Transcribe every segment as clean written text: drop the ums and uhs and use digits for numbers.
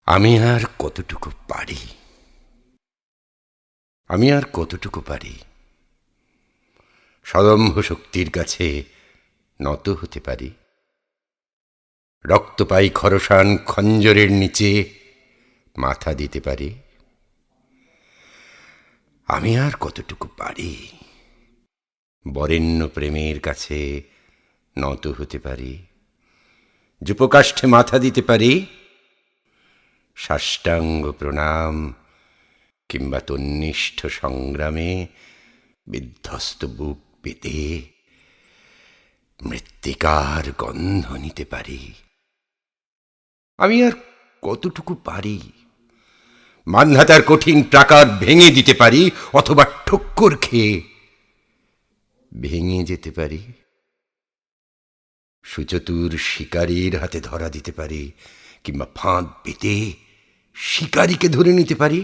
আমি আর কতটুকু পারি, আমি আর কতটুকু পারি সদম্ভ শক্তির কাছে নত হতে পারি। রক্ত পাই খরসান খঞ্জরের নিচে মাথা দিতে পারি। আমি আর কতটুকু পারি বরেণ্য প্রেমের কাছে নত হতে পারি। যুপকাষ্ঠে মাথা দিতে পারি, সাষ্টাঙ্গ প্রণাম কিংবা তন্নিষ্ঠ সংগ্রামে বিধ্বস্ত বুক পেতে মৃত্তিকার গন্ধ নিতে পারি। আমি আর কতটুকু পারি মান্ধাতার কঠিন প্রাকার ভেঙে দিতে পারি, অথবা ঠক্কর খেয়ে ভেঙে যেতে পারি। সুচতুর শিকারীর হাতে ধরা দিতে পারি, কিংবা ফাঁদ পেতে শিকারীকে ধরে নিতে পারি।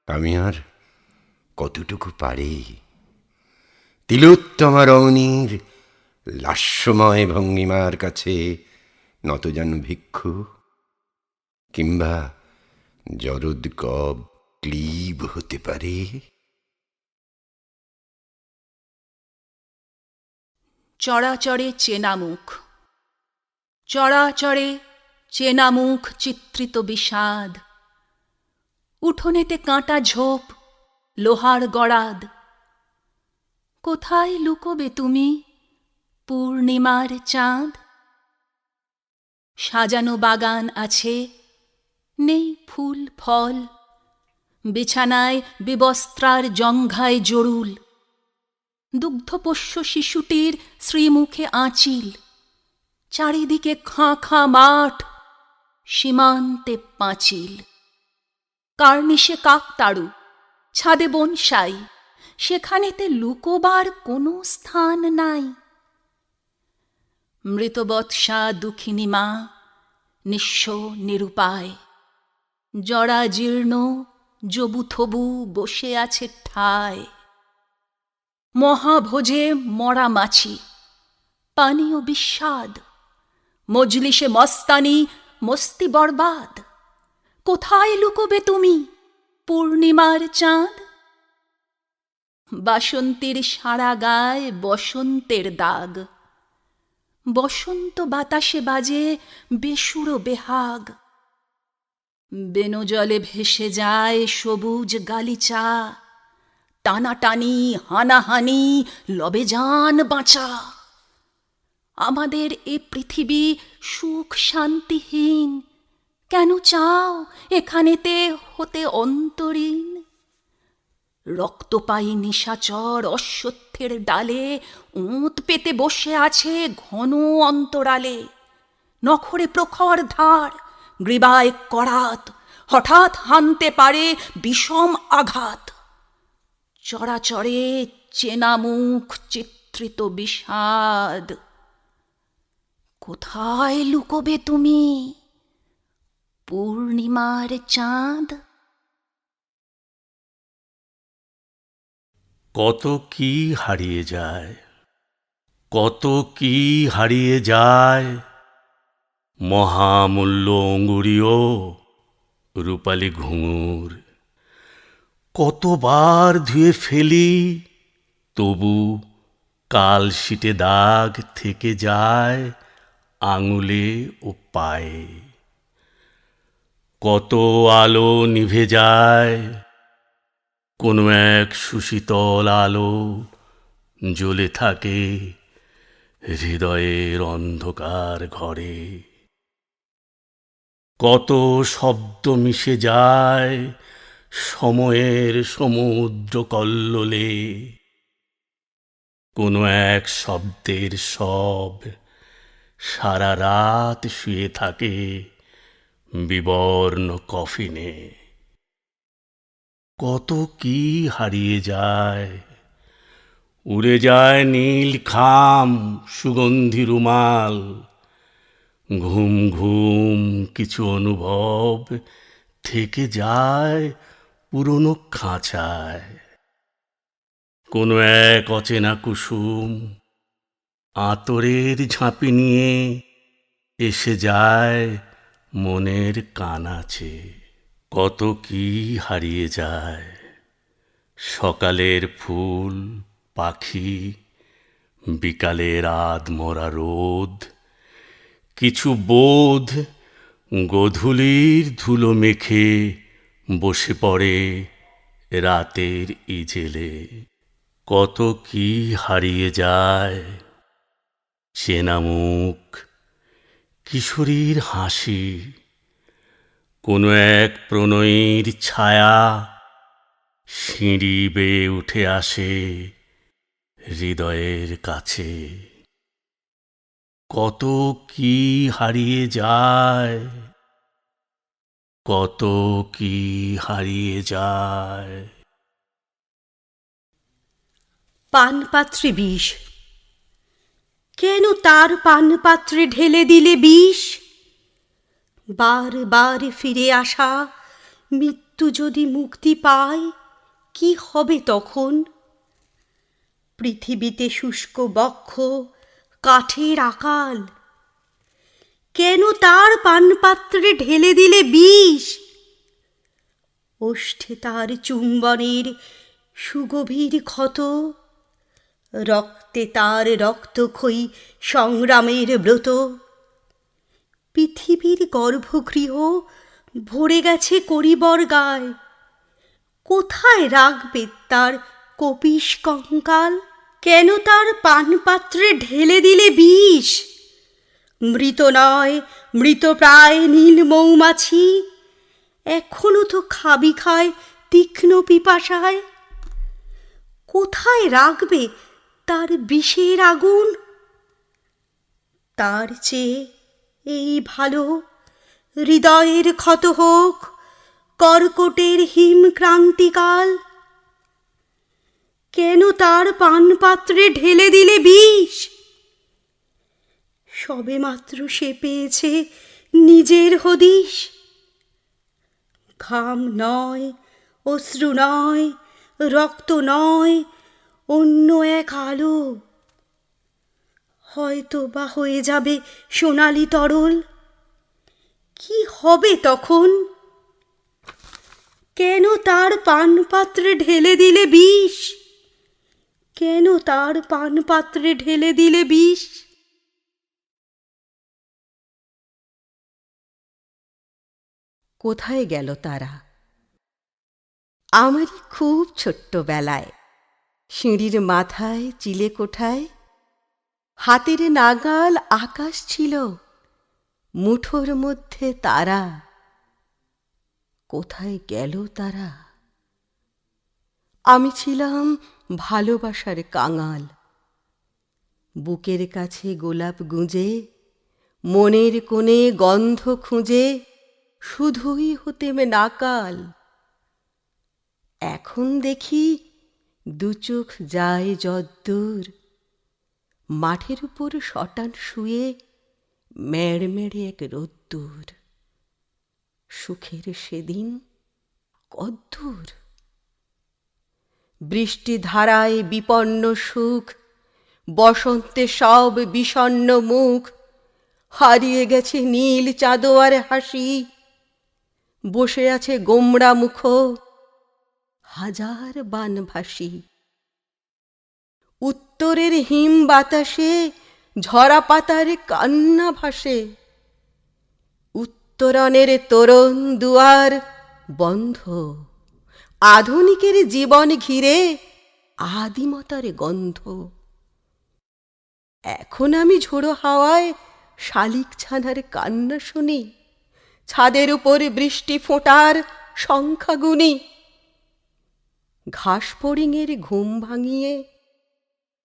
আমি আর কতটুকু পারি তিলোত্তমা রমণীর লাস্যময় ভঙ্গিমার কাছে নত যেন ভিক্ষু, কিংবা জরোদ্গব ক্লীব হতে পারে। চরাচরে চেনা মুখ, চরাচরে চেনা মুখ চিত্রিত বিষাদ। উঠোনেতে কাঁটা ঝোপ, লোহার গড়াদ। কোথায় লুকোবে তুমি পূর্ণিমার চাঁদ? সাজানো বাগান আছে, নেই ফুল ফল। বিছানায় বিবস্ত্রার জঙ্ঘায় জরুল। দুগ্ধপোষ্য শিশুটির শ্রীমুখে আঁচিল। চারিদিকে খাঁ খাঁ মাঠ, সীমান্তে পাঁচিল। কার্নিশে কাকতাড়ু, ছাদে বনসাই, সেখানেতে লুকোবার কোনো স্থান নাই। মৃতবৎসা দুঃখিনী মা নিঃস্ব নিরুপায়, জরাজীর্ণ জবুথবু বসে আছে ঠায়। মহাভোজে মরা মাছি, পানীয় বিস্বাদ। মজলিসে মস্তানি, মস্তি বরবাদ। কোথায় লুকোবে তুমি পূর্ণিমার চাঁদ? বাসন্তীর সারা গায়ে বসন্তের দাগ। বসন্ত বাতাসে বাজে বেসুরো বেহাগ। বেনজলে ভেসে যায় সবুজ গালিচা। টানাটানি, হানাহানি, লবে যান বাঁচা। আমাদের এ পৃথিবী সুখ শান্তিহীন। কেন চাও এখানেতে হতে অন্তরীণ? রক্তপায়ী নিশাচর অশ্বত্থের ডালে ওঁত পেতে বসে আছে ঘন অন্তরালে। নখরে প্রখর ধার, গ্রীবায় করাত, হঠাৎ হানতে পারে বিষম আঘাত। চরাচরে চেনা মুখ চিত্রিত বিষাদ। কোথায় লুকোবে তুমি পূর্ণিমার চাঁদ? কত কি হারিয়ে যায়, কত কি হারিয়ে যায়। মহামূল্য অঙ্গুরীয় রূপালী ঘুঙুর। কতবার ধুয়ে ফেলি, তবু কালশিটে দাগ থেকে যায় আঙুলে ও পায়ে। কত আলো নিভে যায়, কোনো এক সুশীতল আলো জ্বলে থাকে হৃদয়ের অন্ধকার ঘরে। কত শব্দ মিশে যায় সময়ের সমুদ্র কল্লোলে। কোনো এক শব্দের সব সারা রাত শুয়ে থাকে বিবর্ণ কফিনে। কত কি হারিয়ে যায়, উড়ে যায় নীল খাম সুগন্ধি রুমাল। ঘুম ঘুম কিছু অনুভব থেকে যায় পুরনো খাঁচায়। কোনো এক অচেনা কুসুম আতরের ঝাঁপি নিয়ে এসে যায় মনের কান আছে। কত কি হারিয়ে যায়, সকালের ফুল, পাখি, বিকালের আধমরা রোদ, কিছু বোধ গোধূলির ধুলো মেখে বসে পড়ে রাতের ইজেলে। কত কি হারিয়ে যায়, চেনা মুখ, কিশোরীর হাসি, কোনো এক প্রণয়ীর ছায়া সিঁড়ি বেয়ে উঠে আসে হৃদয়ের কাছে। কত কি হারিয়ে যায়, কত কি হারিয়ে যায়। পানপাত্রে বিষ, কেন তার পানপাত্রে ঢেলে দিলে বিষ? বার বার ফিরে আসা মৃত্যু যদি মুক্তি পায়, কি হবে তখন? পৃথিবীতে শুষ্ক বক্ষ, কাঠের আকাল, কেন তার পানপাত্রে ঢেলে দিলে বিষ? ওষ্ঠে তার চুম্বনের সুগভীর ক্ষত, রক্তে তার রক্তক্ষয়ী সংগ্রামের ব্রত। পৃথিবীর গর্ভগৃহ ভরে গেছে করিবর গায়, কোথায় রাখবে তার কপিস কঙ্কাল? কেন তার পানপাত্রে ঢেলে দিলে বিষ? মৃত নয়, মৃতপ্রায় নীল মৌমাছি, এখনো তো খাবি খায় তীক্ষ্ণ পিপাসায়। কোথায় রাখবে তার বিষের আগুন? তার চেয়ে এই ভালো হৃদয়ের ক্ষত হোক কর্কটের হিম ক্রান্তিকাল। কেন তার পানপাত্রে ঢেলে দিলে বিষ? সবে মাত্র সে পেয়েছে নিজের হদিশ। ঘাম নয়, অশ্রু নয়, রক্ত নয়, অন্য এক আলো, হয়তো বা হয়ে যাবে সোনালি তরল। কি হবে তখন? কেন তার পানপাত্রে ঢেলে দিলে বিষ? কেন তার পানপাত্রে ঢেলে দিলে বিষ? কোথায় গেল তারা? আমারই খুব ছোট্টবেলায় সিঁড়ির মাথায় চিলে কোঠায় হাতের নাগাল আকাশ ছিল, মুঠোর মধ্যে তারা। কোথায় গেল তারা? আমি ছিলাম ভালোবাসার কাঙাল, বুকের কাছে গোলাপ গুঁজে, মনের কোণে গন্ধ খুঁজে শুধুই হতেম নাকাল। এখন দেখি দু চোখ যায় যদ্দূর, মাঠের উপর শটান শুয়ে মেড় মেড়ে এক রোদ্দুর। সুখের সেদিন কদ্দূর? বৃষ্টি ধারায় বিপন্ন সুখ, বসন্তে সব বিষণ্ণ মুখ, হারিয়ে গেছে নীল চাঁদোয়ার হাসি, বসে আছে গোমড়া মুখ হাজার বানভাসী। উত্তরের হিম বাতাসে ঝরা পাতার কান্না ভাসে, উত্তরণের তোরণ দুয়ার বন্ধ, আধুনিকের জীবন ঘিরে আদিমতার গন্ধ। এখন আমি ঝোড়ো হাওয়ায় শালিক ছানার কান্না শুনি, ছাদের উপর বৃষ্টি ফোঁটার সংখ্যা গুনি। ঘাস ফড়িংয়ের ঘুম ভাঙিয়ে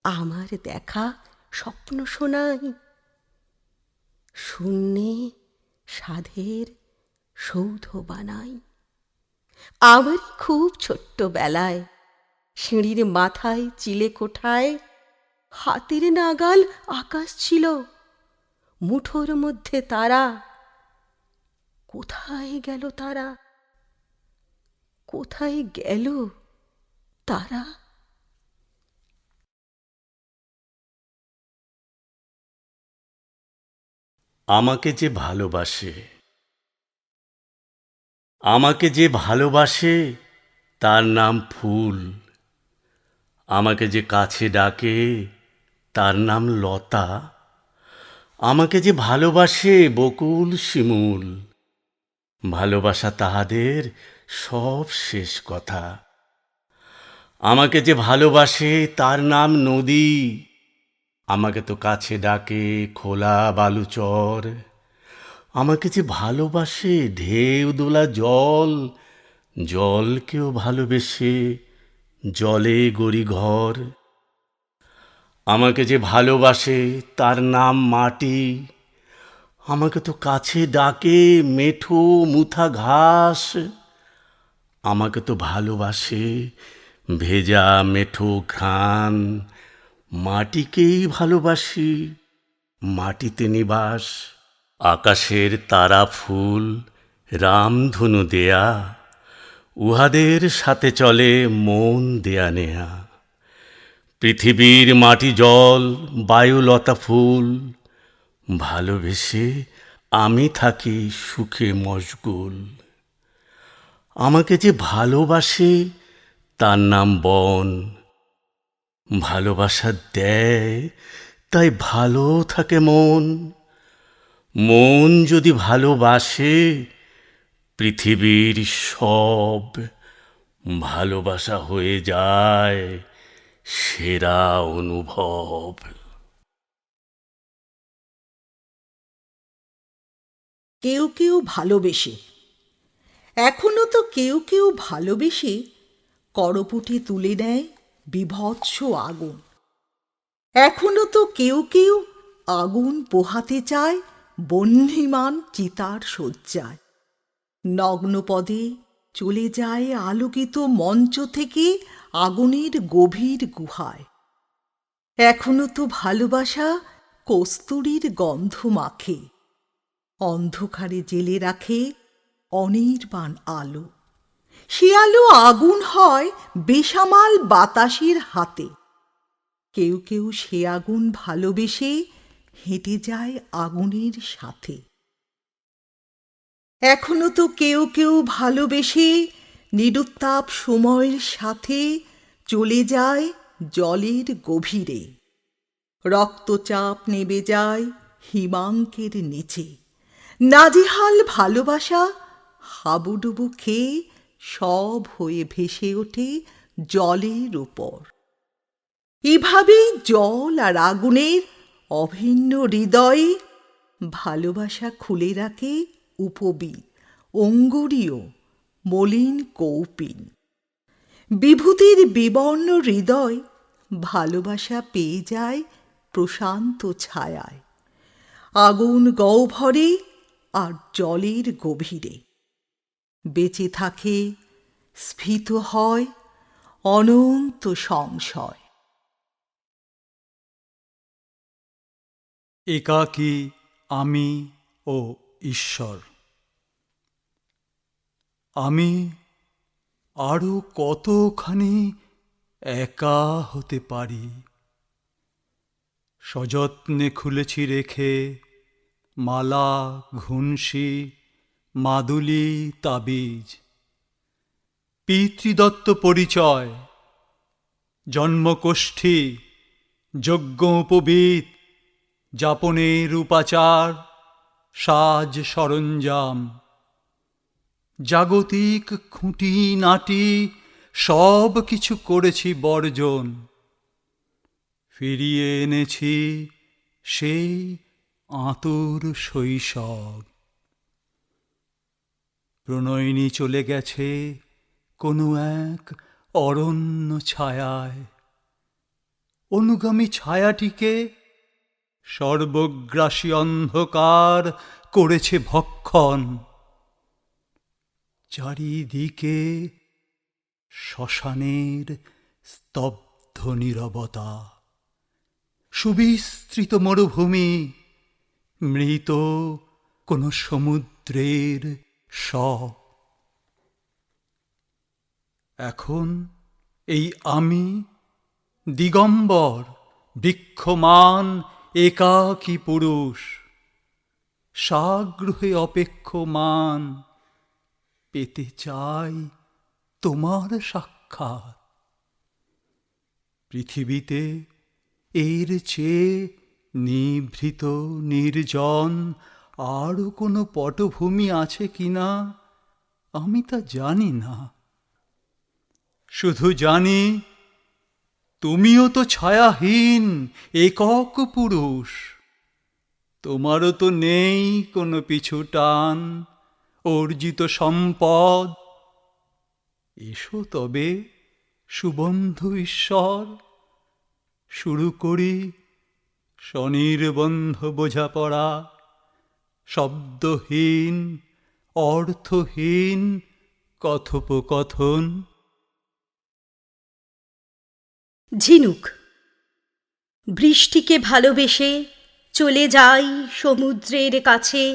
আমার দেখা স্বপ্ন শোনাই, শূন্যে সাধের সৌধ বানাই। আমার খুব ছোট্টবেলায় সিঁড়ির মাথায় চিলে কোঠায় হাতের নাগাল আকাশ ছিল, মুঠোর মধ্যে তারা। কোথায় গেল তারা? কোথায় গেল তারা? আমাকে যে ভালোবাসে আমাকে যে ভালোবাসে তার নাম ফুল, আমাকে যে কাছে ডাকে তার নাম লতা, আমাকে যে ভালোবাসে বকুল শিমুল, ভালোবাসা তাহাদের সব শেষ কথা। আমাকে যে ভালোবাসে তার নাম নদী, আমাকে তো কাছে ডাকে খোলা বালুচর। আমাকে যে ভালোবাসে ঢেউ দোলা জল, জলকেও ভালোবেসে জলে গড়ি ঘর। আমাকে যে ভালোবাসে তার নাম মাটি, আমাকে তো কাছে ডাকে মেঠো মুথা ঘাস। আমাকে তো ভালোবাসে ভেজা মেঠো ঘ্রাণ, মাটিকেই ভালোবাসি, মাটিতে নিবাস। আকাশের তারা ফুল রামধনু দেয়া, উহাদের সাথে চলে মন দেয়া নেয়া। পৃথিবীর মাটি জল বায়ুলতা ফুল, ভালোবেসে আমি থাকি সুখে মশগুল। আমাকে যে ভালোবাসে তার নাম বন, ভালোবাসা দেয় তাই ভালো থাকে মন। মন যদি ভালোবাসে পৃথিবীর সব ভালোবাসা হয়ে যায় সেরা অনুভব। কেউ কেউ ভালোবেসে, এখনো তো কেউ কেউ ভালোবেসে করপুটে তুলে নেয় বিভৎস আগুন। এখনো তো কেউ কেউ আগুন পোহাতে চায় বহ্নিমান চিতার শয্যায়। নগ্নপদে চলে যায় আলোকিত মঞ্চ থেকে আগুনের গভীর গুহায়। এখনো তো ভালোবাসা কস্তুরীর গন্ধ মাখে, অন্ধকারে জেলে রাখে অনির্বাণ আলো। সে আলো আগুন হয় বেসামাল বাতাসের হাতে। কেউ কেউ সে আগুন ভালোবেসে হেঁটে যায় আগুনের সাথে। এখনো তো কেউ কেউ ভালোবেসে নিরুত্তাপ সময়ের সাথে চলে যায় জলের গভীরে। রক্তচাপ নেমে যায় হিমাঙ্কের নিচে। নাজেহাল ভালোবাসা হাবুডুবু খেয়ে সব হয়ে ভেসে ওঠে জলের উপর। এভাবেই জল আর আগুনের অভিন্ন হৃদয়ে ভালোবাসা খুলে রাখে উপবী, অঙ্গুরীয়, মলিন কৌপিন। বিভূতির বিবর্ণ হৃদয় ভালোবাসা পেয়ে যায় প্রশান্ত ছায়ায়, আগুন গহ্বরে আর জলের গভীরে। বেঁচে থাকে, স্ফীত হয় অনন্ত সংশয়। একাকী আমি ও ঈশ্বর। আমি আরো কতখানি একা হতে পারি। সযত্নে খুলেছি রেখে মালা, ঘুনসি, মাদুলি, তাবিজ। পিতৃদত্ত পরিচয়, জন্মকোষ্ঠী, যজ্ঞ উপবীত, যাপনের উপাচার, সাজ সরঞ্জাম। জাগতিক খুঁটি নাটি সব কিছু করেছি বর্জন। ফিরিয়ে এনেছি সেই আতুর শৈশব। প্রণয়িনী চলে গেছে কোনো এক অরণ্য ছায়ায়। অনুগামী ছায়াটিকে সর্বগ্রাসী অন্ধকার করেছে ভক্ষণ। চারিদিকে শ্মশানের স্তব্ধ নীরবতা, সুবিস্তৃত মরুভূমি, মৃত কোনো সমুদ্রের শব। এখন এই আমি দিগম্বর, বৃক্ষমান, একাকী পুরুষ, সাগ্রহে অপেক্ষমান। পেতে চাই তোমার সাক্ষাৎ। পৃথিবীতে এর চেয়ে নিভৃত নির্জন আরও কোনো পটভূমি আছে কিনা আমি তা জানি না। শুধু জানি তুমিও তো ছায়াহীন একক পুরুষ, তোমারও তো নেই কোনো পিছু টান, অর্জিত সম্পদ। এসো তবে সুবন্ধু ঈশ্বর, শুরু করি স্বনির্বন্ধ বোঝাপড়া, শব্দহীন অর্থহীন কথোপকথন। ঝিনুক। বৃষ্টিকে ভালোবেসে চলে যাই সমুদ্রের কাছে,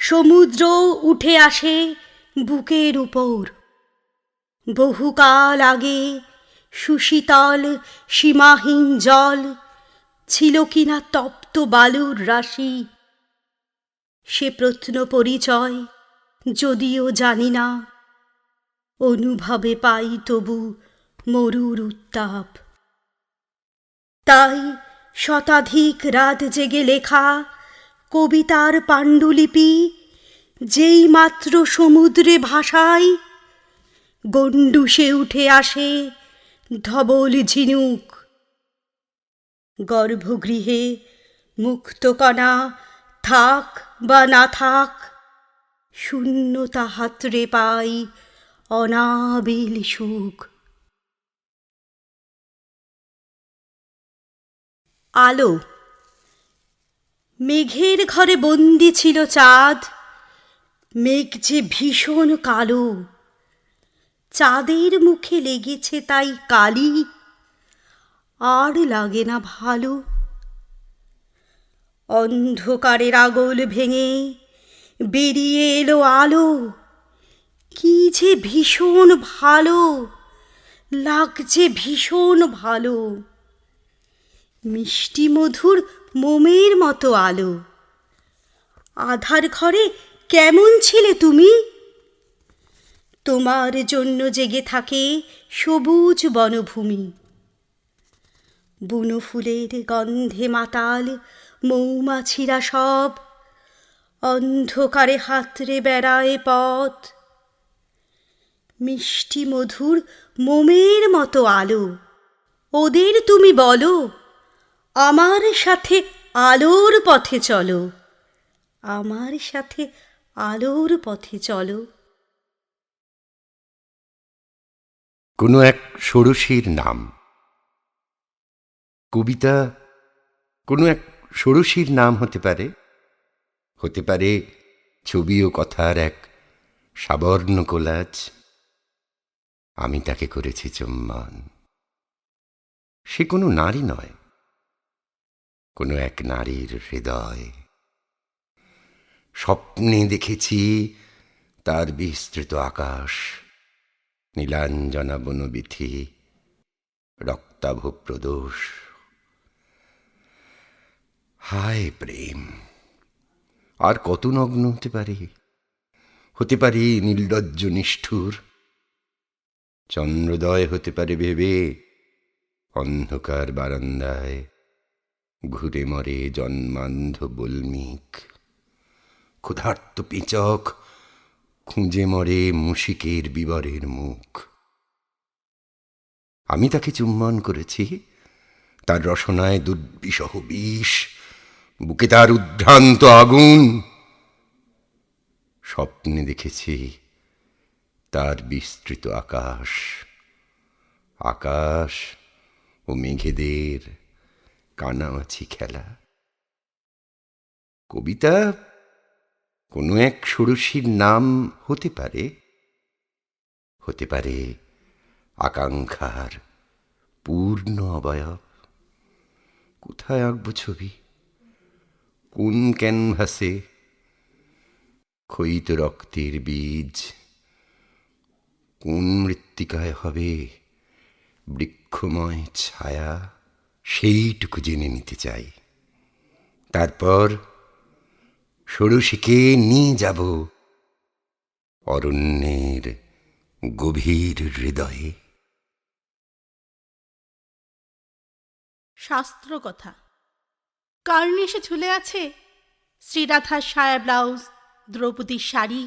সমুদ্র উঠে আসে বুকের উপর। বহুকাল আগে সুশীতল সীমাহীন জল ছিল কিনা তপ্ত বালুর রাশি, সে প্রত্ন পরিচয় যদিও জানি না, অনুভবে পাই তবু মরুর উত্তাপ। তাই শতাধিক রাত জেগে লেখা কবিতার পাণ্ডুলিপি যেই মাত্র সমুদ্রে ভাসায়, গণ্ডুসে উঠে আসে ধবল ঝিনুক। গর্ভগৃহে মুক্তকণা থাক বা না থাক, শূন্যতা হাতড়ে পাই অনাবিল সুখ। আলো। মেঘের ঘরে বন্দি ছিল চাঁদ, মেঘ যে ভীষণ কালো, চাঁদের মুখে লেগেছে তাই কালি, আর লাগে না ভালো। অন্ধকারের আগল ভেঙে বেরিয়ে এলো আলো, কি যে ভীষণ ভালো লাগছে, ভীষণ ভালো। মিষ্টি মধুর মোমের মতো আলো। আধার ঘরে কেমন ছিলে তুমি? তোমার জন্য জেগে থাকে সবুজ বনভূমি। বুনো ফুলের গন্ধে মাতাল মৌমাছিরা সব অন্ধকারে হাতড়ে বেড়ায় পথ। মিষ্টি মধুর মোমের মতো আলো, ওদের তুমি বলো আমার সাথে আলোর পথে চলো, আমার সাথে আলোর পথে চলো। কোনো এক ষোড়শীর নাম। কবিতা কোনো এক ষোড়শীর নাম হতে পারে, হতে পারে ছবি ও কথার এক সাবর্ণ কোলাজ। আমি তাকে করেছি চুম্বন। সে কোনো নারী নয়, কোনো এক নারীর হৃদয়। স্বপ্নে দেখেছি তার বিস্তৃত আকাশ, নীলাঞ্জনা বনবিথি, রক্তাভ প্রদোষ। হায় প্রেম, আর কত নগ্ন হতে পারি, হতে পারি নির্লজ্জ নিষ্ঠুর। চন্দ্রোদয় হতে পারে ভেবে অন্ধকার বারান্দায় ঘুরে মরে জন্মান্ধ বল্মিক। ক্ষুধার্ত পেচক খুঁজে মরে মুশিকের বিবরের মুখ। আমি তাকে চুম্বন করেছি, তার রসনায় দুর্বিষহ বিষ, বুকে তার উদ্ভ্রান্ত আগুন। স্বপ্নে দেখেছি তার বিস্তৃত আকাশ, আকাশ ও মেঘেদের কানামাছি খেলা। কবিতা কোনো এক ষোড়শীর নাম হতে পারে, হতে পারে আকাঙ্ক্ষার পূর্ণ অবয়ব। কোথায় আঁকবো ছবি, কোন ক্যানভাসে? ক্ষয়িত রক্তের বীজ কোন মৃত্তিকায় হবে বৃক্ষময় ছায়া? সেইটুকু জেনে নিতে চাই। তারপর ষোড়শীকে নিয়ে যাব অরণ্যের গভীর হৃদয়ে। শাস্ত্র কথা। কার্নিশে ঝুলে আছে শ্রীরাধার সায়া ব্লাউজ, দ্রৌপদীর শাড়ি,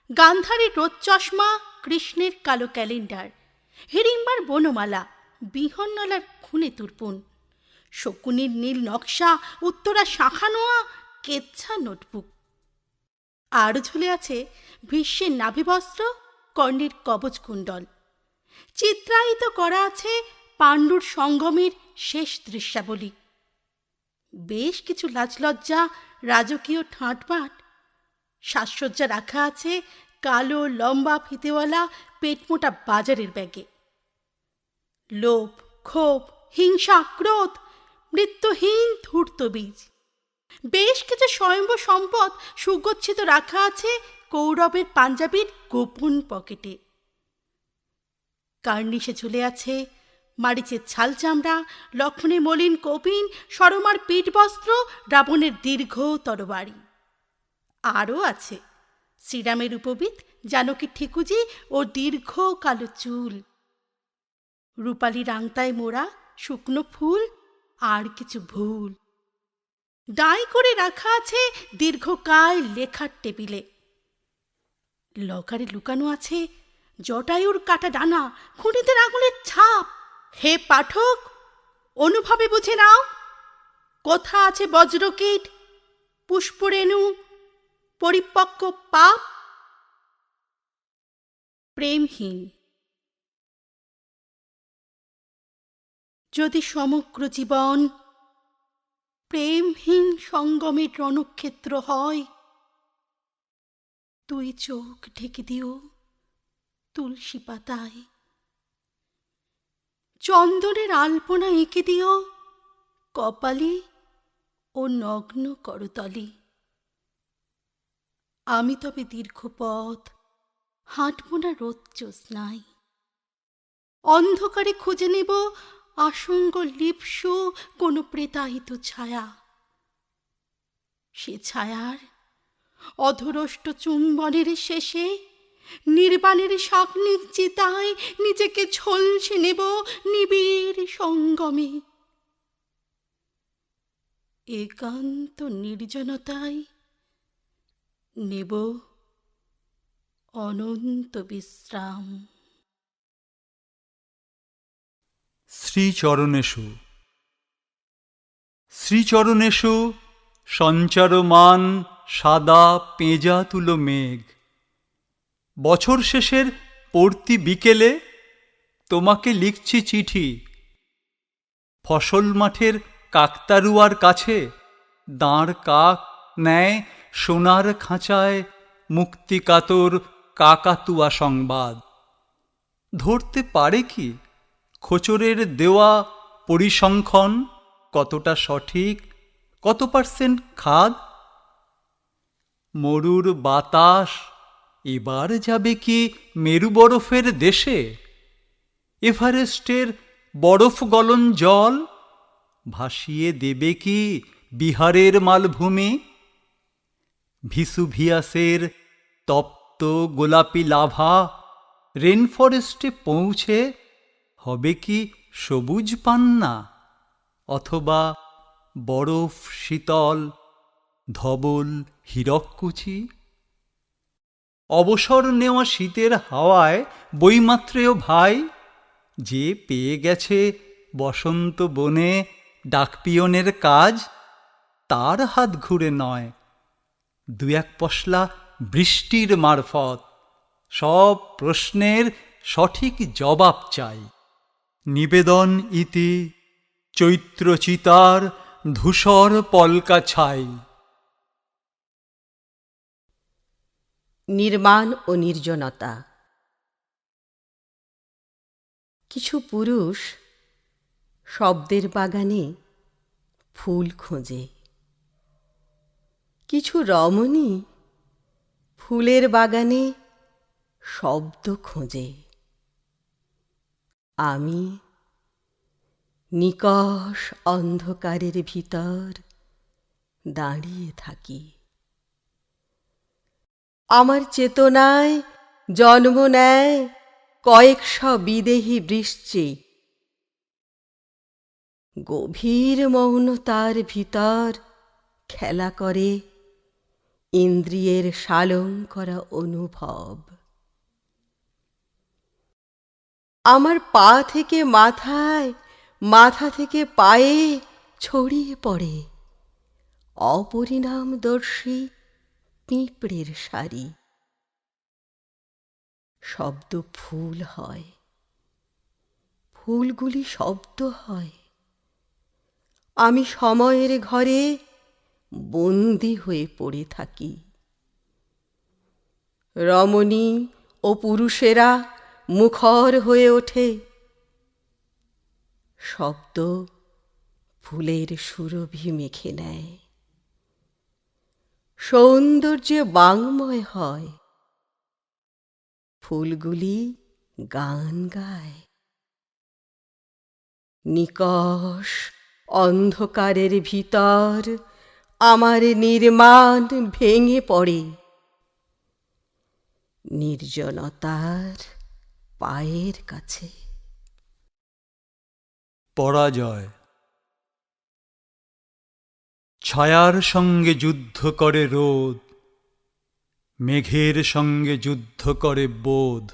গান্ধারীর রোদ চশমা, কৃষ্ণের কালো ক্যালেন্ডার, হিড়িম্বার বনমালা, বিহন্নলার খুনে তুর্পণ, শকুনির নীল নকশা, উত্তরা শাখা নোয়া, কেচ্ছা নোটবুক। আর ঝুলে আছে ভীষ্মের নাভিবস্ত্র, কর্ণের কবচ কুণ্ডল। চিত্রায়িত করা আছে পাণ্ডুর সঙ্গমের শেষ দৃশ্যাবলী। বেশ কিছু লাজলজ্জা, রাজকীয় ঠাঁটবাট। সাজসজ্জা রাখা আছে কালো লম্বা ফিতেওয়ালা পেটমোটা বাজারের ব্যাগে। লোভ, ক্ষোভ, হিংসা, ক্রোধ, মৃত্যুহীন ধূর্ত বীজ। বেশ কিছু স্বয়ম্ভর সম্পদ সুগচ্ছিত রাখা আছে কৌরবের পাঞ্জাবির গোপন পকেটে। কার্নিশে ঝুলে আছে মারিচের ছাল চামড়া, লক্ষ্মণের মলিন কৌপিন, সরমার পিঠবস্ত্র, রাবণের দীর্ঘ তরবারি। আরও আছে শ্রীরামের উপবিত, জানকীর ঠিকুজি ও দীর্ঘ কালো চুল, রূপালী রাংতায় মোড়া শুকনো ফুল, আর কিছু ভুল। ডাঁই করে রাখা আছে দীর্ঘকায় লেখার টেবিলে। লকারে লুকানো আছে জটায়ুর কাটা ডানা, খুঁটিদের আঙুলের ছাপ। হে পাঠক, অনুভবে বুঝে নাও, কোথা আছে বজ্রকীট, পুষ্পরেণু, পরিপক্ক পাপ। প্রেমহীন। যদি সমগ্র জীবন প্রেমহীন সঙ্গমের রণক্ষেত্র হয়, তুই চোখ ঢেকে দিও তুলসী পাতায়, চন্দনের আলপনা এঁকে দিও কপালে ও নগ্ন করতলে। আমি তবে দীর্ঘ পথ হাঁটব না রোদ জ্যোৎস্নায়, অন্ধকারে খুঁজে নেব আসঙ্গ লিপসু কোনো প্রেতাহিত ছায়া। সে ছায়ার অধরষ্ট চুম্বনের শেষে নির্বাণের স্বপ্নিক চিতায় নিজেকে ঝলসে নেব নিবিড় সঙ্গমে। একান্ত নির্জনতায় নেব অনন্ত বিশ্রাম। শ্রীচরণেষু শ্রীচরণেষু সঞ্চারমান সাদা পেঁজা তুলো মেঘ। বছর শেষের পড়তি বিকেলে তোমাকে লিখছি চিঠি। ফসল মাঠের কাকতারুয়ার কাছে দাঁড় কাক নেয় সোনার খাঁচায় মুক্তিকাতর কাকাতুয়া সংবাদ। ধরতে পারে কি খোচরের দেওয়া পরিসংখ্যান কতটা সঠিক, কত পার্সেন্ট খাদ? মরুর বাতাস এবার যাবে কি মেরু বরফের দেশে? এভারেস্টের বরফ গলন জল ভাসিয়ে দেবে কি বিহারের মালভূমি? ভিসুভিয়াসের তপ্ত গোলাপি লাভা রেনফরেস্টে পৌঁছে হবে কি সবুজ পান্না, অথবা বরফ শীতল ধবল হীরককুচি? অবসর নেওয়া শীতের হাওয়ায় বৈমাত্রেয় ভাই যে পেয়ে গেছে বসন্ত বনে ডাকপিয়নের কাজ, তার হাত ঘুরে নয়, দু এক পশলা বৃষ্টির মারফত সব প্রশ্নের সঠিক জবাব চাই। নিবেদন ইতি চৈত্রচিতার ধূসর পলকা ছাই। নির্মাণ ও নির্জনতা। কিছু পুরুষ শব্দের বাগানে ফুল খোঁজে, কিছু রমণী ফুলের বাগানে শব্দ খোঁজে। আমি নিকষ অন্ধকারের ভিতর দাঁড়িয়ে থাকি। আমার চেতনায় জন্ম নেয় কয়েকশ বিদেহী বৃশ্চিক। গভীর মৌনতার ভিতর খেলা করে ইন্দ্রিয়ের শালং করা অনুভব। আমার পা থেকে মাথায়, মাথা থেকে পায়ে ছড়িয়ে পড়ে অপরিণামদর্শী পিঁপড়ের সারি। শব্দ ফুল হয়, ফুলগুলি শব্দ হয়। আমি সময়ের ঘরে বন্দী হয়ে পড়ে থাকি। রমণী ও পুরুষেরা মুখর হয়ে ওঠে। শব্দ ফুলের সুরভি মেখে নেয়। সৌন্দর্যে বাংময় হয়। ফুলগুলি গান গায়। নিকষ অন্ধকারের ভিতর আমার নির্মাণ ভেঙে পড়ে নির্জনতার পায়ের কাছে। পরাজয়। ছায়ার সঙ্গে যুদ্ধ করে রোদ, মেঘের সঙ্গে যুদ্ধ করে বোধ।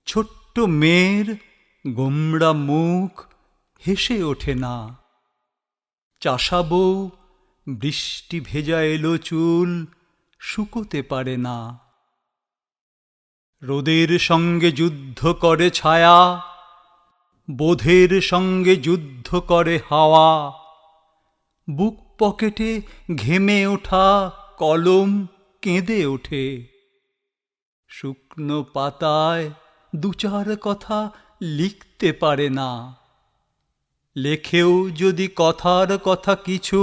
ছোট্ট মেয়ের গোমড়া মুখ হেসে ওঠে না। চাষা বউ বৃষ্টি ভেজা এলো চুল শুকোতে পারে না। রোদের সঙ্গে যুদ্ধ করে ছায়া, বোধের সঙ্গে যুদ্ধ করে হাওয়া। বুক পকেটে ঘেমে ওঠা কলম কেঁদে ওঠে। শুকনো পাতায় দু চার কথা লিখতে পারে না। লেখেও যদি কথার কথা কিছু,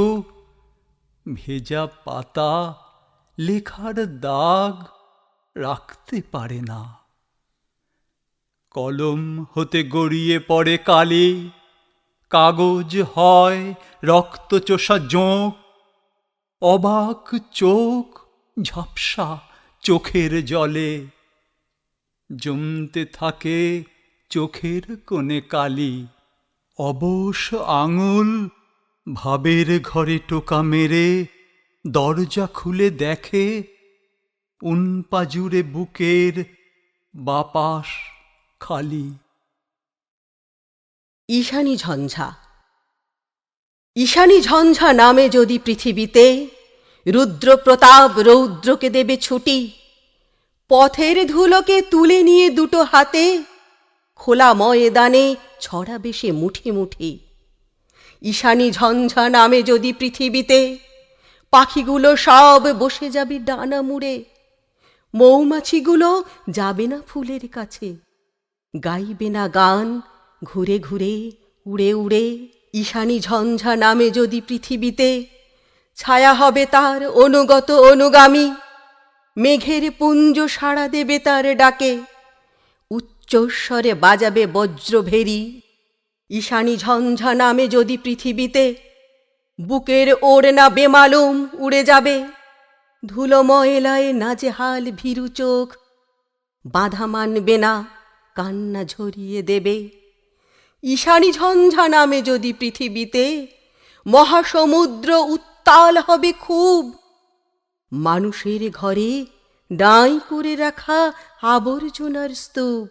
ভেজা পাতা লেখার দাগ রাখতে পারে না। কলম হতে গড়িয়ে পড়ে কালি, কাগজ হয় রক্তচোষা জোঁক। অবাক চোখ ঝাপসা চোখের জলে, জমতে থাকে চোখের কোণে কালি। অবশ আঙুল ভাবের ঘরে টোকা মেরে দরজা খুলে দেখে উনপাজুরে বুকের বাপাস খালি। ঈশানী ঝঞ্ঝা। ঈশানী ঝঞ্ঝা নামে যদি পৃথিবীতে রুদ্রপ্রতাপ রৌদ্রকে দেবে ছুটি, পথের ধুলোকে তুলে নিয়ে দুটো হাতে খোলা ময়দানে ছড়াবে সে মুঠি মুঠি। ঈশানী ঝঞ্ঝা নামে যদি পৃথিবীতে পাখিগুলো সব বসে যাবে ডানা মুড়ে, মৌমাছিগুলো যাবে না ফুলের কাছে, গাইবে না গান ঘুরে ঘুরে উড়ে উড়ে। ঈশানী ঝঞ্ঝা নামে যদি পৃথিবীতে ছায়া হবে তার অনুগত অনুগামী, মেঘের পুঞ্জ সাড়া দেবে তার ডাকে, উচ্চস্বরে বাজাবে বজ্রভেরী। ঈশানী ঝঞ্ঝা নামে যদি পৃথিবীতে বুকের ওড়না বেমালুম উড়ে যাবে, ধুলো ময়লায় নাজেহাল ভীরু চোখ বাধা মানবে না, কান্না ঝরিয়ে দেবে। ঈশানী ঝঞ্ঝা নামে যদি পৃথিবীতে মহাসমুদ্র উত্তাল হবে খুব, মানুষের ঘরে ডাঁই করে রাখা আবর্জনার স্তূপ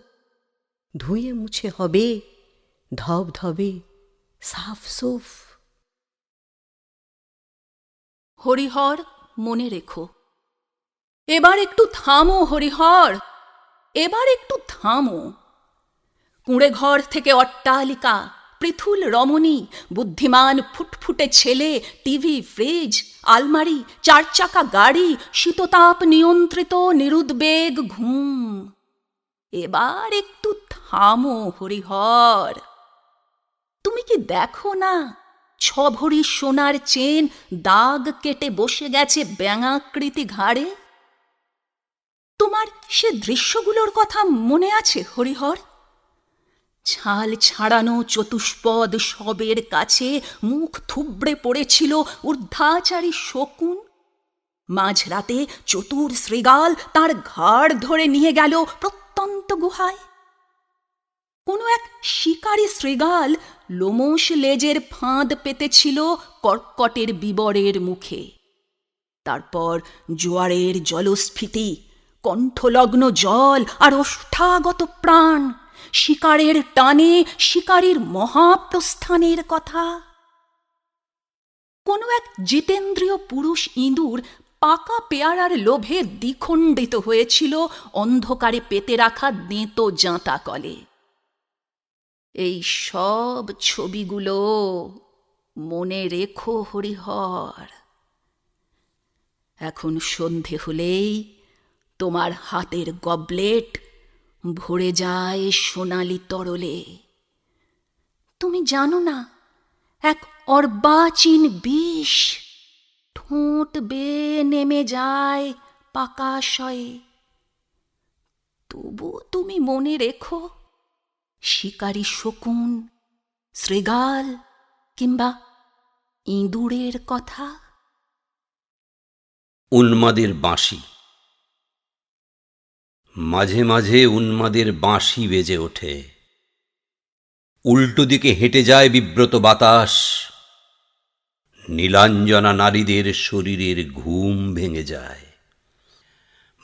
ধুয়ে মুছে হবে ধবধবে সাফসুফ। হরিহর, মনে রেখো, এবার একটু থামো হরিহর, এবার একটু থামো। কুঁড়ে ঘর থেকে অট্টালিকা, পৃথুল রমণী, বুদ্ধিমান ফুটফুটে ছেলে, টিভি, ফ্রিজ, আলমারি, চার চাকা গাড়ি, শীততাপ নিয়ন্ত্রিত নিরুদ্বেগ ঘুম। এবার একটু থামো হরিহর। তুমি কি দেখো না, 6 ভরি সোনার চেন দাগ কেটে বসে গেছে ব্যাঙাকৃতি ঘাড়ে? তোমার সে দৃশ্যগুলোর কথা মনে আছে হরিহর? ছাল ছাড়ানো চতুষ্পদ শবের কাছে মুখ থুবড়ে পড়েছিল ঊর্ধ্বাচারী শকুন। মাঝরাতে চতুর শৃগাল তার ঘাড় ধরে নিয়ে গেল প্রত্যন্ত গুহায়। কোনো এক শিকারী শৃগাল লোমশ লেজের ফাঁদ পেতেছিল কর্কটের বিবরের মুখে। তারপর জোয়ারের জলস্ফীতি, কণ্ঠলগ্ন জল আর ওষ্ঠাগত প্রাণ, শিকারের টানে শিকারীর মহাপ্রস্থানের কথা। কোনো এক জিতেন্দ্রীয় পুরুষ ইঁদুর পাকা পেয়ারার লোভে দ্বিখণ্ডিত হয়েছিল অন্ধকারে পেতে রাখা দেঁতো জাঁতা কলে। এই সব ছবিগুলো মনে রেখো হরিহর। এখন সন্ধে হলেই তোমার হাতের গবলেট ভরে যায় সোনালি তরলে। তুমি জানো না, এক অর্বাচীন বিষ ঠোঁট বেয়ে নেমে যায় পাকাশয়ে। তবু তুমি মনে রেখো শিকারী শকুন, শৃগাল কিংবা ইঁদুরের কথা। উন্মাদের বাঁশি। মাঝে মাঝে উন্মাদের বাঁশি বেজে ওঠে। উল্টো দিকে হেঁটে যায় বিব্রত বাতাস। নীলাঞ্জনা নারীদের শরীরের ঘুম ভেঙে যায়।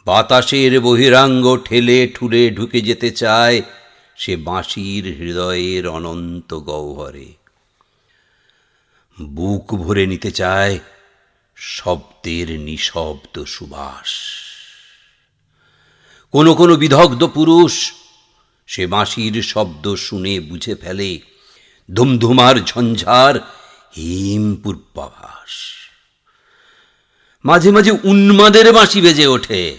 বাতাসের বহিরাঙ্গ ঠেলে ঠুলে ঢুকে যেতে চায় সে বাঁশির হৃদয়ের অনন্ত গহ্বরে। বুক ভরে নিতে চায় শব্দের নিঃশব্দ সুবাস। কোনো কোনো বিদগ্ধ পুরুষ সে বাঁশির শব্দ শুনে বুঝে ফেলে ধুমধুমার ঝঞ্ঝার হিম পূর্বাভাস। মাঝে মাঝে উন্মাদের বাঁশি বেজে ওঠে।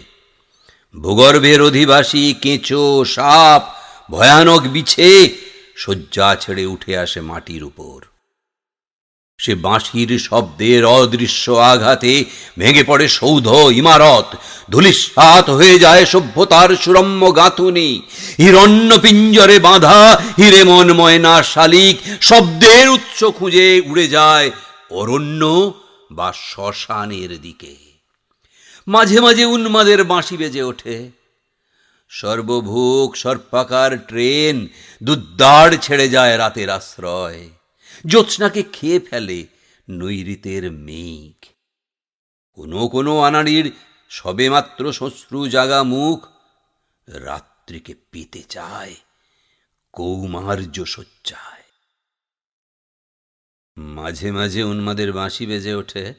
ভূগর্ভের অধিবাসী কেঁচো, সাপ, ভয়ানক বিছে শয্যা ছেড়ে উঠে আসে মাটির উপর। সে বাঁশির শব্দের অদৃশ্য আঘাতে ভেঙে পড়ে সৌধ, ইমারত, ধূলিসাৎ হয়ে যায় সভ্যতার সুরম্য গাঁথুনি। হিরণ্য পিঞ্জরে বাঁধা হিরে মন ময়না শালিক শব্দের উৎস খুঁজে উড়ে যায় অরণ্য বা শ্মশানের দিকে। মাঝে মাঝে উন্মাদের বাঁশি বেজে ওঠে। সর্বভুক সর্পাকার ট্রেন দুদ্দার ছেড়ে যায় রাতের আশ্রয়। জ্যোৎস্নাকে খেয়ে ফেলে নৈঋতের মেঘ। কোনো কোনো আনাড়ির সবেমাত্র শ্বশ্রু জাগা মুখ রাত্রিকে পেতে চায় কৌমার্য শয্যায়। মাঝে মাঝে উন্মাদের বাঁশি বেজে ওঠে।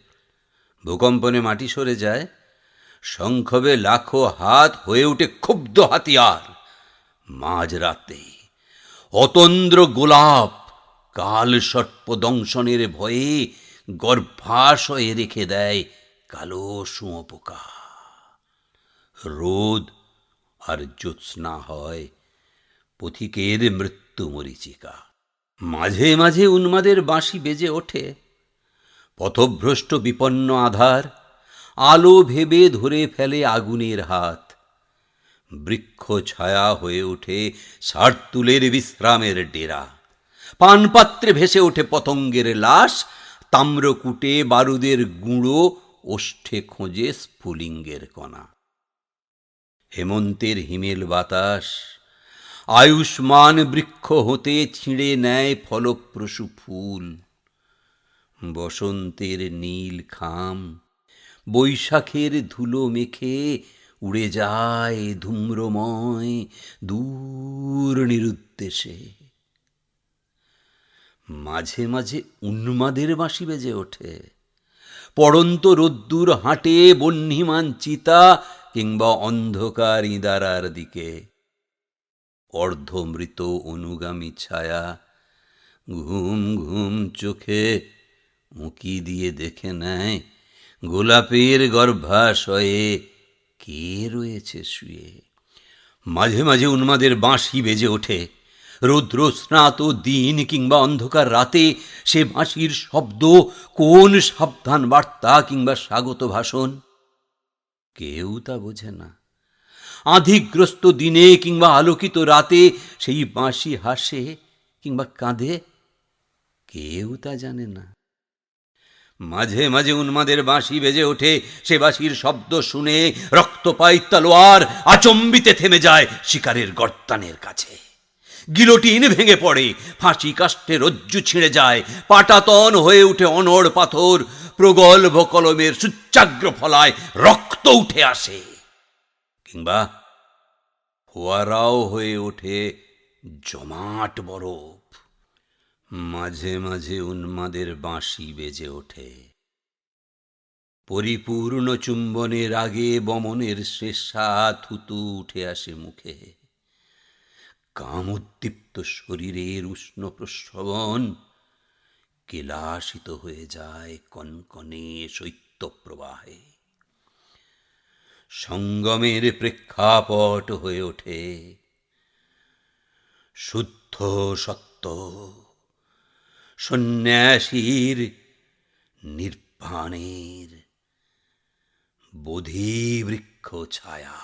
ভূকম্পনে মাটি সরে যায়। শঙ্খবে লাখো হাত হয়ে উঠে ক্ষুব্ধ হাতিয়ার। মাঝরাতে অতন্দ্র গোলাপ কাল সর্প দংশনের ভয়ে গর্ভাশয়ে রেখে দেয় কালো শুঁয়োপোকা। রোদ আর জ্যোৎস্না হয় পথিকের মৃত্যু মরীচিকা। মাঝে মাঝে উন্মাদের বাঁশি বেজে ওঠে। পথভ্রষ্ট বিপন্ন আধার আলো ভেবে ধরে ফেলে আগুনের হাত। বৃক্ষ ছায়া হয়ে ওঠে ষাটতুলের বিশ্রামের ডেরা। পানপাত্রে ভেসে ওঠে পতঙ্গের লাশ। তাম্রকূটে বারুদের গুঁড়ো, ওষ্ঠে খোঁজে স্ফুলিঙ্গের কণা। হেমন্তের হিমেল বাতাস আয়ুষ্মান বৃক্ষ হতে ছিঁড়ে নেয় ফলপ্রসূ ফুল। বসন্তের নীল খাম বৈশাখের ধুলো মেখে উড়ে যায় ধূম্রময় দূর নিরুদ্দেশে। মাঝে মাঝে উন্মাদের বাঁশি বেজে ওঠে। পড়ন্ত রোদ্দুর হাঁটে বহ্নিমান চিতা কিংবা অন্ধকার ইঁদারার দিকে। অর্ধমৃত অনুগামী ছায়া ঘুম ঘুম চোখে উঁকি দিয়ে দেখে নেয় গোলাপের গর্ভাশয়ে কে রয়েছে শুয়ে। মাঝে মাঝে উন্মাদের বাঁশি বেজে ওঠে। রৌদ্রস্নাত দিন কিংবা অন্ধকার রাতে সে বাঁশির শব্দ কোন সাবধান বার্তা কিংবা স্বাগত ভাষণ কেউ তা বোঝে না। আধিগ্রস্ত দিনে কিংবা আলোকিত রাতে সেই বাঁশি হাসে কিংবা কাঁদে কেউ তা জানে না। মাঝে মাঝে উন্মাদের বাঁশি বেজে ওঠে, সে বাঁশির শব্দ শুনে রক্তপাই তলোয়ার আচম্বিতে থেমে যায় শিকারের গর্তানের কাছে। গিলোটিন ভেঙে পড়ে, ফাঁসি কাষ্ঠে রজ্জু ছিঁড়ে যায়, পাটাতন হয়ে উঠে অনড় পাথর, প্রগল্ভ কলমের সুচ্চাগ্র ফলায় রক্ত উঠে আসে, কিংবা ফোয়ারাও হয়ে ওঠে জমাট বরফ। মাঝে মাঝে উন্মাদের বাঁশি বেজে ওঠে, পরিপূর্ণ চুম্বনের আগে বমনের শেষা থুতু উঠে আসে মুখে। কামোদ্দীপ্ত শরীরের উষ্ণ প্রস্রবণ কেলাসিত হয়ে যায় কনকনে শৈত্যপ্রবাহে। সঙ্গমের প্রেক্ষাপট হয়ে ওঠে শুদ্ধ সত্য, সন্ন্যাসীর নির্বাণের বোধিবৃক্ষ ছায়া।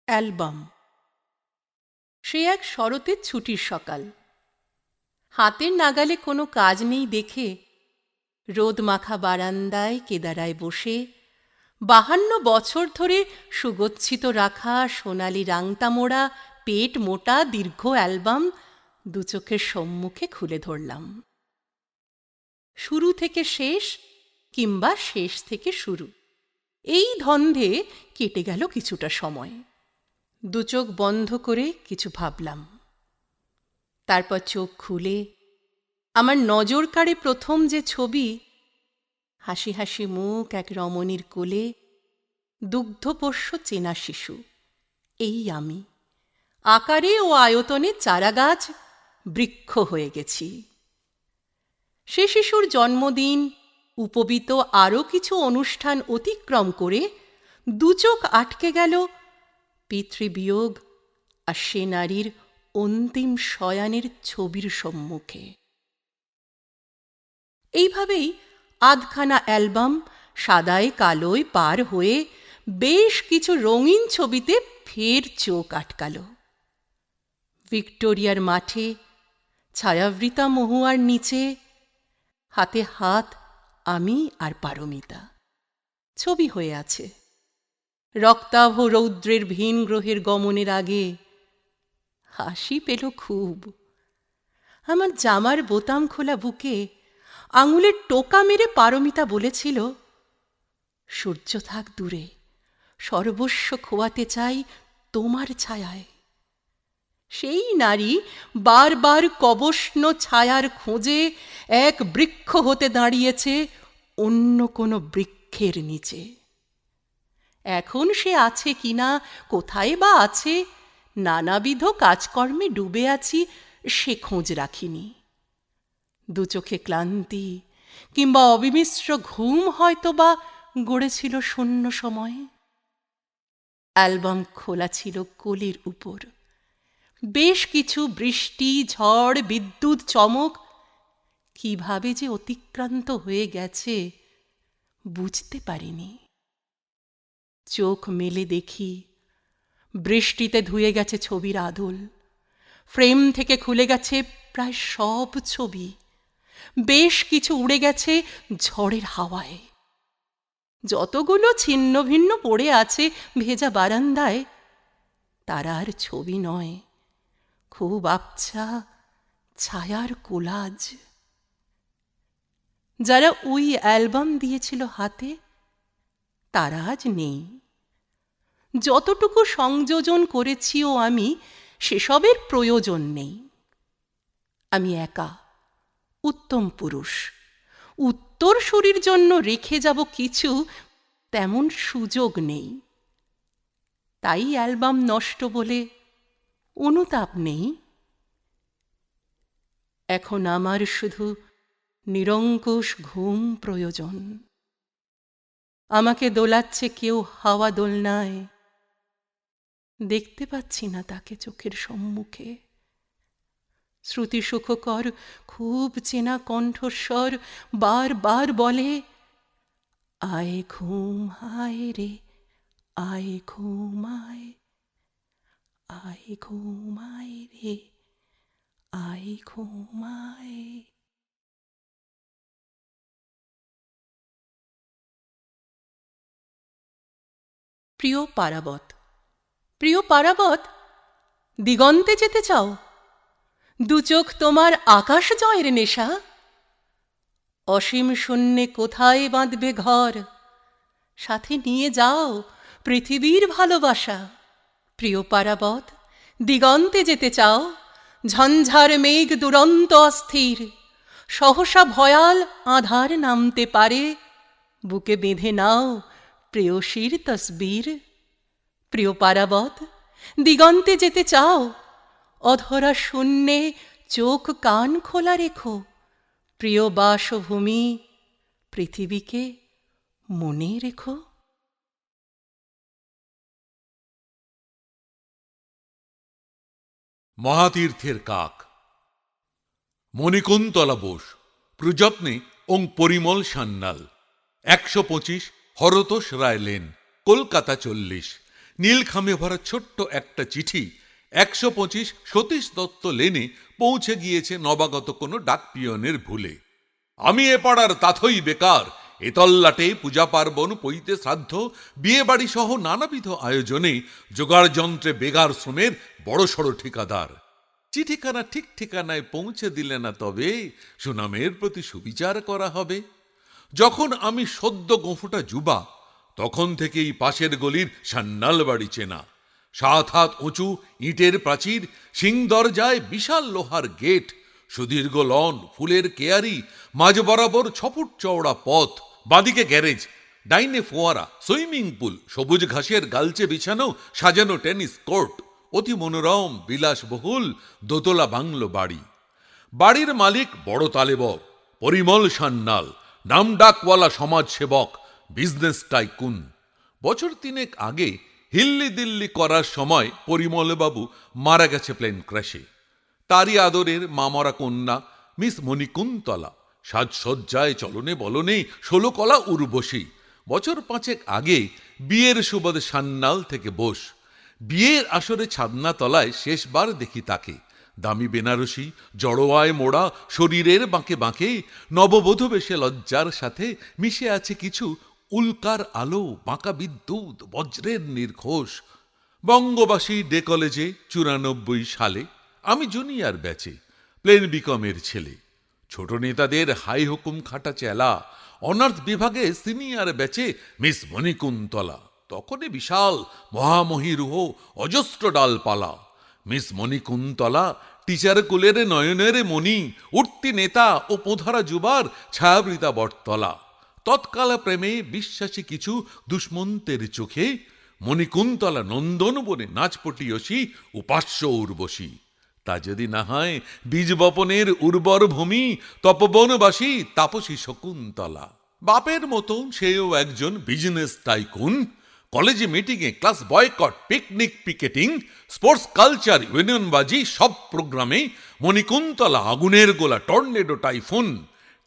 অ্যালবাম। সে এক শরতের ছুটির সকাল। হাতের নাগালে কোনো কাজ নেই দেখে রোদ মাখা বারান্দায় কেদারায় বসে 52 বছর ধরে সুগচ্ছিত রাখা সোনালি রাংতা মোড়া পেট মোটা দীর্ঘ অ্যালবাম দু চোখের সম্মুখে খুলে ধরলাম। শুরু থেকে শেষ কিংবা শেষ থেকে শুরু, এই ধন্ধে কেটে গেল কিছুটা সময়। দু চোখ বন্ধ করে কিছু ভাবলাম, তারপর চোখ খুলে আমার নজর কাড়ে প্রথম যে ছবি, হাসি হাসি মুখ এক রমণীর কোলে দুগ্ধপোষ্য চেনা শিশু। এই আমি, আকারে ও আয়তনে চারাগাছ, বৃক্ষ হয়ে গেছি। সে শিশুর জন্মদিন, উপবিত আরও কিছু অনুষ্ঠান অতিক্রম করে দু চোখ আটকে গেল পিতৃবিয়োগ আর সে নারীর অন্তিম শয়ানের ছবির সম্মুখে। এইভাবেই আধখানা অ্যালবাম সাদায় কালোয় পার হয়ে বেশ কিছু রঙিন ছবিতে ফের চোখ আটকাল। ভিক্টোরিয়ার মাঠে ছায়াবৃতা মহুয়ার নিচে হাতে হাত আমি আর পারমিতা, ছবি হয়ে আছে। রক্তাভ রৌদ্রের ভিন গ্রহের গমনের আগে হাসি পেল খুব। আমার জামার বোতাম খোলা বুকে আঙুলের টোকা মেরে পারমিতা বলেছিল, সূর্য থাক দূরে, সর্বস্ব খোয়াতে চাই তোমার ছায়ায়। সেই নারী বারবার কবষ্ণ ছায়ার খোঁজে এক বৃক্ষ হতে দাঁড়িয়েছে অন্য কোনো বৃক্ষের নিচে। এখন সে আছে কিনা, কোথায় বা আছে, নানাবিধ কাজকর্মে ডুবে আছি, সে খোঁজ রাখিনি। দু চোখে ক্লান্তি কিংবা অবিমিশ্র ঘুম হয়তো বা গড়েছিল শূন্য সময়ে। অ্যালবাম খোলা ছিল কোলের উপর। বেশ কিছু বৃষ্টি, ঝড়, বিদ্যুৎ চমক কিভাবে যে অতিক্রান্ত হয়ে গেছে বুঝতে পারিনি। চোখ মেলে দেখি বৃষ্টিতে ধুয়ে গেছে ছবির আদল, ফ্রেম থেকে খুলে গেছে প্রায় সব ছবি, বেশ কিছু উড়ে গেছে ঝড়ের হাওয়ায়। যতগুলো ছিন্ন ভিন্ন পড়ে আছে ভেজা বারান্দায়, তারা আর ছবি নয়, খুব আবছা ছায়ার কোলাজ। যারা ওই অ্যালবাম দিয়েছিল হাতে, তারা আজ নেই। যতটুকু সংযোজন করেছিও আমি, সেসবের প্রয়োজন নেই। আমি একা, উত্তম পুরুষ, উত্তরসূরির জন্য রেখে যাব কিছু, তেমন সুযোগ নেই। তাই অ্যালবাম নষ্ট বলে অনুতাপ নেই। এখন আমার শুধু নিরঙ্কুশ ঘুম প্রয়োজন। আমাকে দোলাচ্ছে কেউ হাওয়া দোলনায়, দেখতে পাচ্ছি না তাকে চোখের সম্মুখে। শ্রুতিসুখকর খুব চেনা কণ্ঠস্বর বারবার বলে, আয় ঘুম আয় রে, আয় ঘুম আয়, আয় ঘুমায় রে, আয় ঘুমায়। প্রিয় পারাবত, প্রিয় পারাবত, দিগন্তে যেতে চাও? দু চোখ তোমার আকাশ জয়ের নেশা? অসীম শূন্যে কোথায় বাঁধবে ঘর? সাথে নিয়ে যাও পৃথিবীর ভালোবাসা। প্রিয় পারাবত, দিগন্তে যেতে চাও? ঝঞ্ঝার মেঘ দুরন্ত অস্থির, সহসা ভয়াল আঁধার নামতে পারে। বুকে বেঁধে নাও প্রেয়সীর তসবির। প্রিয় পারাবত, দিগন্তে যেতে চাও? অধরা শূন্যে চোখ কান খোলা রেখো। প্রিয় বাসভূমি পৃথিবীকে মনে রেখো। মহাতীর্থের কাক। মণিকুন্তলা বোস, প্রযত্নে ওং পরিমল সান্যাল, 125 হরতোষ রায় লেন, কলকাতা 40। নীলখামে ভরা ছোট্ট একটা চিঠি 125 সতীশ দত্ত লেনে পৌঁছে গিয়েছে নবাগত কোনো ডাক পিয়নের ভুলে। আমি এ পাড়ার তাথই বেকার, এ তল্লাটে পূজা পার্বণ, পৈতে শ্রাদ্ধ, বিয়ে বাড়ি সহ নানাবিধ আয়োজনে জোগাড় যন্ত্রে বেগার শ্রমের বড়সড় ঠিকাদার। চিঠিখানা ঠিক ঠিকানায় পৌঁছে দিলে না তবে সুনামের প্রতি সুবিচার করা হবে। যখন আমি সদ্য গোঁফোটা যুবা, তখন থেকেই পাশের গলির সান্যাল বাড়ি চেনা। 7 হাত উঁচু ইটের প্রাচীর, সিং দরজায় বিশাল লোহার গেট, সুদীর্ঘ লন, ফুলের কেয়ারি, মাঝ বরাবর 6 ফুট চওড়া পথ, বাঁদিকে গ্যারেজ, ডাইনে ফোয়ারা, সুইমিং পুল, সবুজ ঘাসের গালচে বিছানো সাজানো টেনিস কোর্ট, অতি মনোরম বিলাসবহুল দোতলা বাংলো বাড়ি। বাড়ির মালিক বড় তালেবর, পরিমল সান্যাল, নামডাকওয়ালা সমাজসেবক, বিজনেস টাইকুন। বছর 3 আগে হিল্লি দিল্লি করার সময় পরিমলবাবু মারা গেছে প্লেন ক্র্যাশে। তারই আদরের মামরা কন্যা মিস মণিকুন্তলা, সাজসজ্জায় চলনে বলনে 16 কলা উর্বশী। বছর 5 আগে বিয়ের সুবাদে সান্যাল থেকে বোস। বিয়ের আসরে ছাদনা তলায় শেষবার দেখি তাকে। দামি বেনারসি, জড়োয়ায় মোড়া, শরীরের বাঁকে বাঁকে নববধূ বেশে লজ্জার সাথে মিশে আছে কিছু উল্কার আলো, বাঁকা বিদ্যুৎ, বজ্রের নির্ঘোষ। বঙ্গবাসী ডে কলেজে 94 সালে, আমি জুনিয়র ব্যাচে, প্লেন বিকমের ছেলে। ছোট নেতাদের হাই হুকুম খাটা চেলা, অনার্স বিভাগে সিনিয়র ব্যাচে মিস মণিকুন্তলা। তখনই বিশাল মহামহিরুহ অজস্র ডালপালা। মিস মণিকুন্তলা টিচার কুলের নয়নের মণি, উঠতি নেতা ও পোধারা যুবার ছায়াবৃতা বটতলা। তৎকাল প্রেমে বিশ্বাসী কিছু দুষ্মন্তের চোখে মণিকুন্তলা নন্দন বনে নাচপটিয়সী উপাস্য উর্বশী। তা যদি না হয় বীজ বপনের উর্বর ভূমি, তপবনবাসী তাপসী শকুন্তলা। বাপের মতো সেও একজন বিজনেস টাইকুন। কলেজে মিটিংয়ে class boycott, picnic, picketing, sports culture, ইউনিয়নবাজি, সব প্রোগ্রামে মণিকুন্তলা আগুনের গোলা, টর্নেডো, টাইফুন।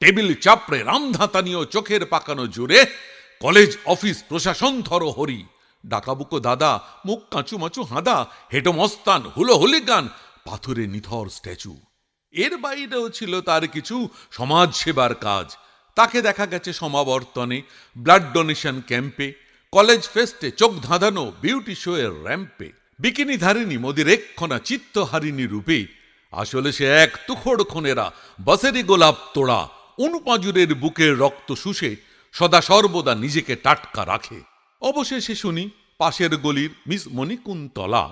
টেবিল চাপড়ে রামধাতানীয় চোখের পাকানো জুড়ে কলেজ অফিস প্রশাসন থর হরি। ডাকাবুকো দাদা, মুখ কাঁচু মাচু হাঁদা, হেটো মস্তান, হুলোহুলি গান, পাথরে নিথর স্ট্যাচু। এর বাইরেও ছিল তার কিছু সমাজ সেবার কাজ। তাকে দেখা গেছে সমাবর্তনে, ব্লাড ডোনেশন ক্যাম্পে, কলেজ ফেস্টে, চোখ ধাঁধানো বিউটি শো এর র্যাম্পে। বিকিনি ধারিণী মোদির এক্ষণা চিত্তহারিণী রূপে। আসলে সে এক তুখোড় খনেরা বসেরি গোলাপ তোড়া, অনুপাজুরের বুকের রক্ত শুষে সদা সর্বদা নিজেকে টাটকা রাখে। অবশেষে শুনি পাশের গলির মিস মণিকুন্তলা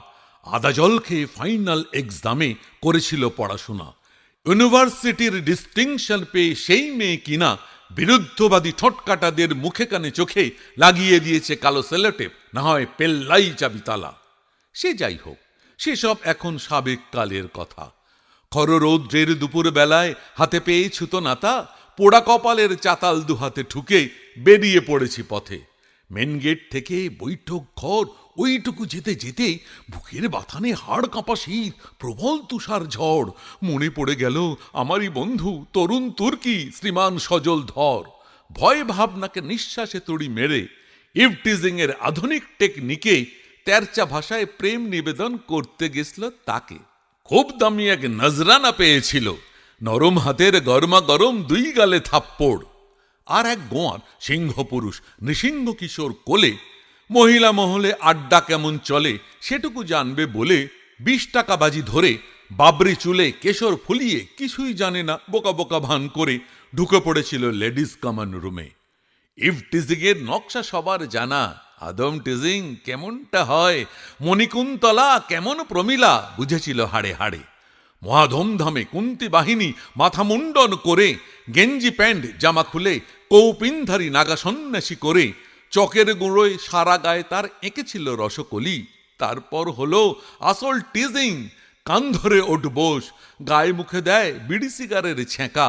আদা জল খেয়ে ফাইনাল এক্সামে করেছিল পড়াশোনা। ইউনিভার্সিটির ডিস্টিংশন পেয়ে সেই মেয়ে কিনা বিরুদ্ধবাদী ঠোঁটকাটাদের মুখে কানে চোখে লাগিয়ে দিয়েছে কালো সেলোটেপ, না হয় পেল্লাই চাবি তালা। সে যাই হোক, সেসব এখন সাবেক কালের কথা। খররৌদ্রের দুপুর বেলায় হাতে পেয়ে ছুতো নাতা, পোড়া কপালের চাতাল দুহাতে ঠুকে বেরিয়ে পড়েছি পথে। মেন গেট থেকে বৈঠক ঘর ওইটুকু যেতে যেতে বুকের বাথানে হাড় কাঁপা শীত, প্রবল তুষার ঝড়। মনে পড়ে গেল আমারই বন্ধু তরুণ তুর্কি শ্রীমান সজল ধর। ভয় ভাবনাকে নিঃশ্বাসে তুড়ি মেরে ইভটিজিং এর আধুনিক টেকনিকে তেরচা ভাষায় প্রেম নিবেদন করতে গেছিল তাকে। খুব দামি এক নজরানা পেয়েছিল, নরম হাতের গরমা গরম 2 গালে থাপ্পড়। আর এক গোয়ার সিংহ পুরুষ নৃসিংহ কিশোর কোলে। মহিলা মহলে আড্ডা কেমন চলে সেটুকু জানবে বলে 20 টাকা বাজি ধরে বাবরি চুলে কেশর ফুলিয়ে কিছুই জানে না বোকা বোকা ভান করে ঢুকে পড়েছিল লেডিস কমন রুমে। ইভ টিজিংয়ের নকশা সবার জানা, আদম টিজিং কেমনটা হয়, মণিকুন্তলা কেমন প্রমিলা বুঝেছিল হাড়ে হাড়ে। মহাধুমধামে কুন্তি বাহিনী মাথা মুন্ডন করে, গেঞ্জি প্যান্ট জামা খুলে কৌপিনধারী নাগা সন্ন্যাসী করে, চকের গুঁড়োয় সারা গায়ে তার এঁকেছিল রসকলি। তারপর হলো আসল টিজিং, কান ধরে ওঠ বোস, গায়ে মুখে দেয় বিড়ি সিগারের ছেঁকা,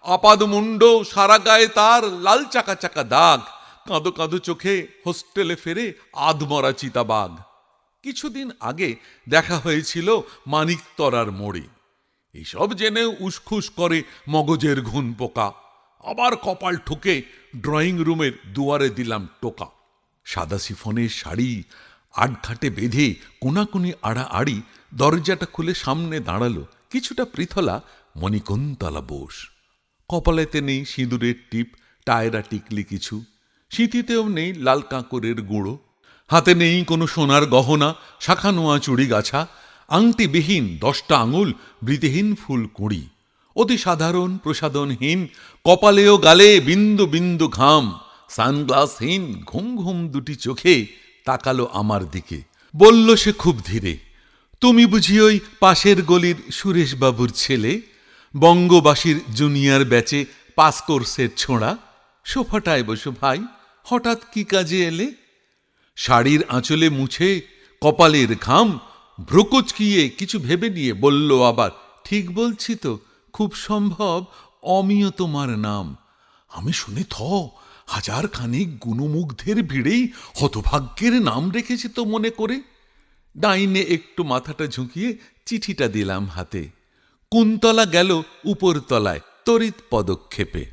আপাদ মুন্ড সারা গায়ে তার লাল চাকা চাকা দাগ, কাঁদো কাঁদো চোখে হোস্টেলে ফেরে আধমরা চিতাবাঘ। কিছুদিন আগে দেখা হয়েছিল মানিকতরার মোড়ে। এইসব জেনে উসখুস করে মগজের ঘুন পোকা। আবার কপাল ঠুকে ড্রয়িং রুমের দুয়ারে দিলাম টোকা। সাদা সিফনের শাড়ি আটঘাটে বেঁধে কোনাকুনি আড়াআড়ি দরজাটা খুলে সামনে দাঁড়ালো কিছুটা পৃথলা মণিকুন্তলা বোস। কপালেতে নেই সিঁদুরের টিপ, টায়রা টিকলি কিছু, সিঁথিতেও নেই লাল কাঁকরের গুঁড়ো, হাতে নেই কোনো সোনার গহনা, শাখা নোয়া চুড়ি গাছা, আংটিবিহীন 10টা আঙুল, বৃতিহীন ফুল কুঁড়ি, অতি সাধারণ প্রসাদনহীন, কপালেও গালে বিন্দু বিন্দু ঘাম, সানগ্লাসহীন ঘুম ঘুম 2টি চোখে তাকালো আমার দিকে। বলল সে খুব ধীরে, তুমি বুঝি ওই পাশের গলির সুরেশবাবুর ছেলে, বঙ্গবাসীর জুনিয়র ব্যাচে পাস কোর্সের ছোঁড়া? সোফাটায় বসো ভাই, হঠাৎ কি কাজে এলে? শাড়ির আঁচলে মুছে কপালের ঘাম ভ্রুকুচকিয়ে কিছু ভেবে নিয়ে বলল আবার, ঠিক বলছি তো, খুব সম্ভব অমিয় তোমার নাম। আমি শুনে 1000 খানিক গুণমুগ্ধের ভিড়েই হতভাগ্যের নাম রেখেছি তো মনে করে। ডাইনে একটু মাথাটা ঝুঁকিয়ে চিঠিটা দিলাম হাতে। কুন্তলা গেল উপরতলায় তড়িৎ পদক্ষেপে।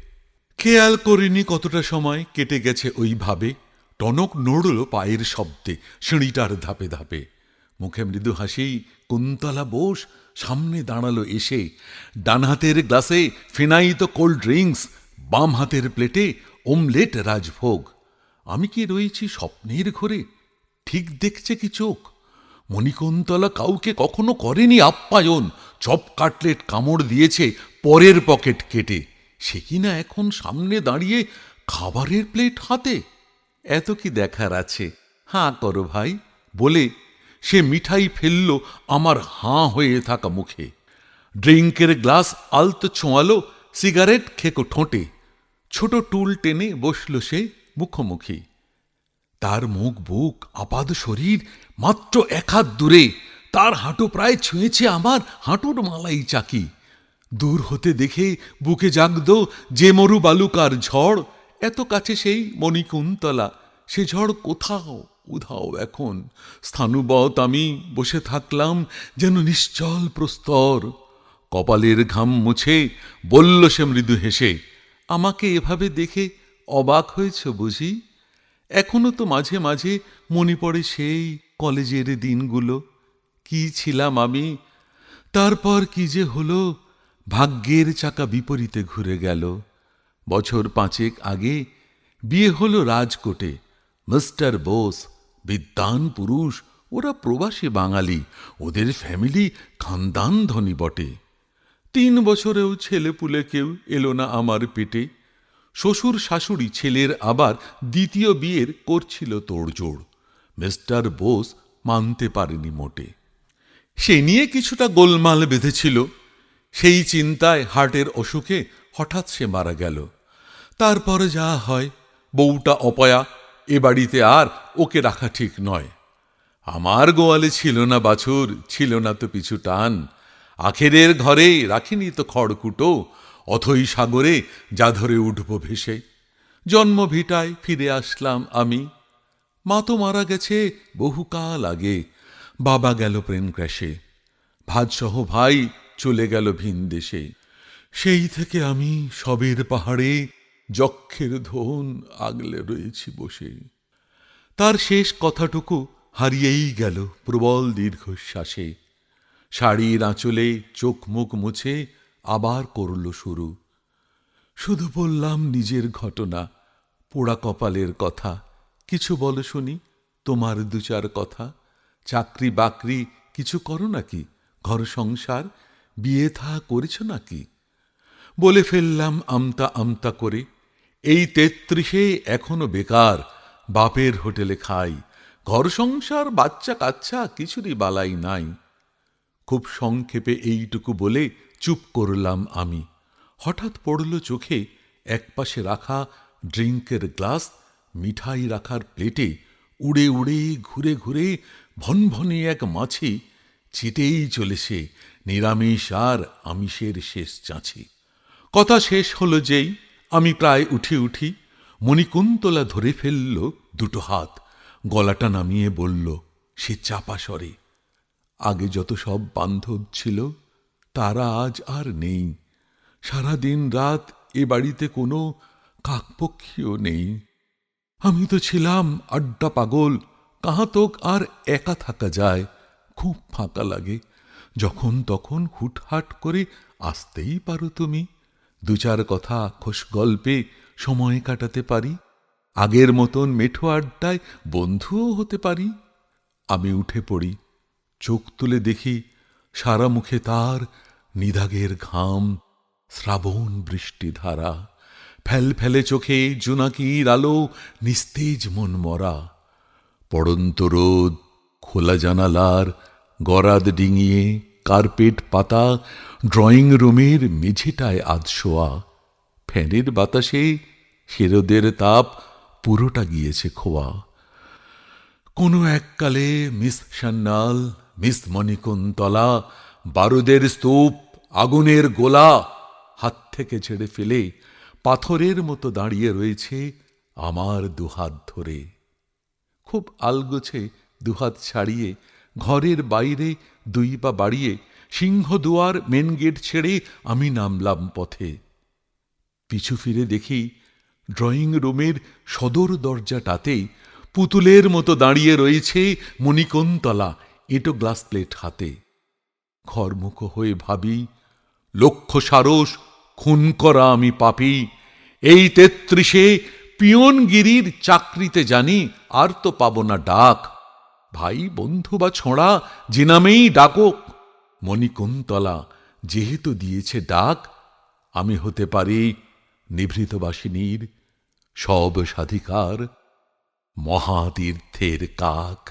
খেয়াল করিনি কতটা সময় কেটে গেছে ওইভাবে। টনক নড়ল পায়ের শব্দে সিঁড়িটার ধাপে ধাপে। মুখে মৃদু হাসি কুন্তলা বোস সামনে দাঁড়ালো এসে। ডান হাতের গ্লাসে ফিনাইত কোল্ড ড্রিঙ্কস, বাম হাতের প্লেটে ওমলেট রাজভোগ। আমি কি রয়েছি স্বপ্নের ঘরে? ঠিক দেখছে কি চোখ? মণিকুন্তলা কাউকে কখনো করেনি আপ্যায়ন। চপ কাটলেট কামড় দিয়েছে পরের পকেট কেটে। সে কিনা এখন সামনে দাঁড়িয়ে খাবারের প্লেট হাতে। এত কি দেখার আছে? হাঁ করো ভাই বলে সে মিঠাই ফেলল আমার হাঁ হয়ে থাকা মুখে। ড্রিঙ্কের গ্লাস আলতো ছোঁয়ালো, সিগারেট খেকো ঠোঁটে। ছোট টুল টেনে বসল সে মুখোমুখি। তার মুখ বুক আপাদ শরীর মাত্র 1 হাত দূরে। তার হাঁটু প্রায় ছুঁয়েছে আমার হাঁটুর মালাই চাকি। দূর হতে দেখে বুকে জাগদ যে মরু বালুকার ঝড়। এত কাছে সেই মণিকুন্তলা, সে ঝড় কোথাও উধাও এখন। স্থানুবৎ আমি বসে থাকলাম যেন নিশ্চল প্রস্তর। কপালের ঘাম মুছে বলল সে মৃদু হেসে, আমাকে এভাবে দেখে অবাক হয়েছ বুঝি? এখনো তো মাঝে মাঝে মনে পড়ে সেই কলেজের দিনগুলো। কি ছিলাম আমি, তারপর কি যে হলো। ভাগ্যের চাকা বিপরীতে ঘুরে গেল। বছর 5 আগে বিয়ে হলো রাজকোটে। মিস্টার বোস বিদ্বান পুরুষ, ওরা প্রবাসী বাঙালি, ওদের ফ্যামিলি খানদান ধনী বটে। 3 বছরেও ছেলেপুলে কেউ এলো না আমার পেটে। শ্বশুর শাশুড়ি ছেলের আবার দ্বিতীয় বিয়ের করছিল তোড়জোড়। মিস্টার বোস মানতে পারেনি মোটে। সে নিয়ে কিছুটা গোলমাল বেঁধেছিল। সেই চিন্তায় হার্টের অসুখে হঠাৎ সে মারা গেল। তারপর যা হয়, বউটা অপয়া, এ বাড়িতে আর ওকে রাখা ঠিক নয়। আমার গোয়ালে ছিল না বাছুর, ছিল না তো পিছু টান। আখেরের ঘরে রাখিনি তো খড়কুটো, অথই সাগরে যা ধরে উঠব ভেসে। জন্মভিটায় ফিরে আসলাম আমি। মা তো মারা গেছে বহুকাল আগে। বাবা গেল প্লেন ক্র্যাশে। ভাজসহ ভাই চলে গেল ভিন দেশে। সেই থেকে আমি সবের পাহাড়ে যক্ষের ধন আগলে রয়েছি বসে। তার শেষ কথাটুকু হারিয়েই গেল প্রবল দীর্ঘশ্বাসে। শাড়ির আঁচলে চোখ মুখ মুছে আবার করল শুরু। শুধু বললাম নিজের ঘটনা, পোড়া কপালের কথা। কিছু বলো শুনি, তোমার দু চার কথা। চাকরি বাকরি কিছু করো নাকি? ঘর সংসার বিয়ে থা করেছ নাকি? বলে ফেললাম আমতা আমতা করে, এই 33-এ এখনো বেকার, বাপের হোটেলে খাই। ঘর সংসার বাচ্চা কাচ্চা কিছুরই বালাই নাই। খুব সংক্ষেপে এইটুকু বলে চুপ করলাম আমি। হঠাৎ পড়ল চোখে একপাশে রাখা ড্রিঙ্কের গ্লাস, মিঠাই রাখার প্লেটে উড়ে উড়ে ঘুরে ঘুরে ভনভনে এক মাছি চিটেই চলেছে নিরামিষ আর আমিষের শেষ চাঁছি। কথা শেষ হলো যেই আমি প্রায় উঠি, মণিকুন্তলা ধরে ফেলল দুটো হাত, গলাটা নামিয়ে বলল সে চাপা স্বরে, আগে যত সব বান্ধব ছিল তারা আজ আর নেই। সারাদিন রাত এ বাড়িতে কোনো কাকপক্ষীও নেই। আমি তো ছিলাম আড্ডা পাগল, কাহাতক আর একা থাকা যায়, খুব ফাঁকা লাগে। যখন তখন হুটহাট করে আসতেই পারো তুমি, দু চার কথা খোশ গল্পে সময় কাটাতে পারি, আগের মতন মেঠো আড্ডায় বন্ধুও হতে পারি। আমি উঠে পড়ি, চোখ তুলে দেখি সারা মুখে তার নিদাগের ঘাম, শ্রাবণ বৃষ্টি ধারা, ফেল ফেলে চোখে জোনাকির আলো, নিস্তেজ মন মরা। পড়ন্ত রোদ, খোলা জানালার গরাদ ডিঙিয়ে কার্পেট পাতা, ড্রয়িং রুমের মেঝেটায় আধশোয়া। ফ্যানের বাতাসে শিরোদের তাপ পুরোটা গিয়েছে খোয়া। কোনো এককালে মিস সান্যাল, মিস মণিকুন্তলা, বারুদের স্তূপ, আগুনের গোলা হাত থেকে ছেড়ে ফেলে পাথরের মতো দাঁড়িয়ে রয়েছে আমার দুহাত ধরে। খুব আলগোছে দুহাত ছাড়িয়ে ঘরের বাইরে দুই পা বাড়িয়ে সিংহদুয়ার মেন গেট ছেড়ে আমি নামলাম পথে। পিছু ফিরে দেখি ড্রয়িং রুমের সদর দরজাটাতেই পুতুলের মতো দাঁড়িয়ে রয়েছে মণিকুন্তলা, এঁটো গ্লাস প্লেট হাতে। ঘরমুখো হয়ে ভাবি, লক্ষ সারস খুন করা আমি পাপী। এই 33-এ পিয়নগিরির চাকরিতে জানি আর তো পাব না ডাক। ভাই বন্ধু বা ছোঁড়া যে নামেই ডাকক, মণিকুন্তলা যেহেতু দিয়েছে ডাক, আমি হতে পারি নিভৃতবাসিনীর সব সাধিকার, মহাতীর্থের কাক।